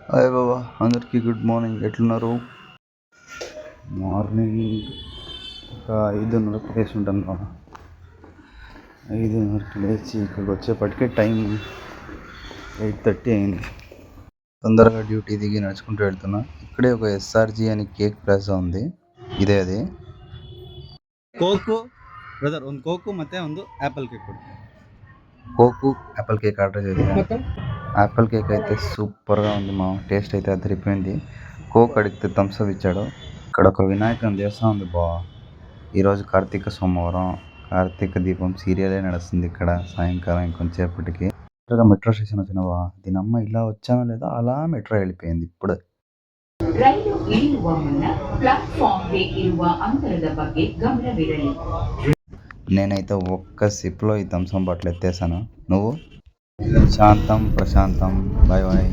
Hi బాబా, అందరికీ good morning. ఎట్లున్నారు? Morning ఒక 5:30కి లేచి ఉంటాను బాబా. 5:30కి లేచి ఇక్కడికి వచ్చేప్పటికే టైం 8:30 అయింది. తొందరగా డ్యూటీ దిగి నడుచుకుంటూ వెళ్తున్నా. ఇక్కడే ఒక ఎస్ఆర్జీ అని కేక్ ప్లాజా ఉంది. ఇదే అది. ಕೋಕು ಬ್ರದರ್, ಒಂದು ಕೋಕು ಮತ್ತೆ ಒಂದು ಆ್ಯಪಲ್ ಕೇಕ್ ಕೊಡಿ. కోకు యాపిల్ కేక్ ఆర్డర్ చేశాను. యాపిల్ కేక్ అయితే సూపర్గా ఉంది మా, టేస్ట్ అయితే అదిరిపోయింది. కోక్ అడిగితే థమ్స్అప్ ఇచ్చాడు. ఇక్కడ ఒక వినాయకుని దేవస్థానం ఉంది బా. ఈరోజు కార్తీక సోమవారం, కార్తీక దీపం సీరియలే నడుస్తుంది ఇక్కడ సాయంకాలం ఇంకొంచేపటికి. మెట్రో స్టేషన్ వచ్చిన బా, దీనమ్మ ఇలా వచ్చానో లేదా అలా మెట్రో వెళ్ళిపోయింది ఇప్పుడే. ರೈಲು ಇಳಿಯುವ ಮುನ್ನ ಪ್ಲಾಟ್ಫಾರ್ಮ್ಗೆ ಇರುವ ಅಂತರದ ಬಗ್ಗೆ ಗಮನವಿರಲಿ. నేనైతే ఒక్క సిప్లో ఈ థమ్స్అప్ బాటిల్ ఎత్తేసాను. నువ్వు? శాంతం ప్రశాంతం. Bye bye.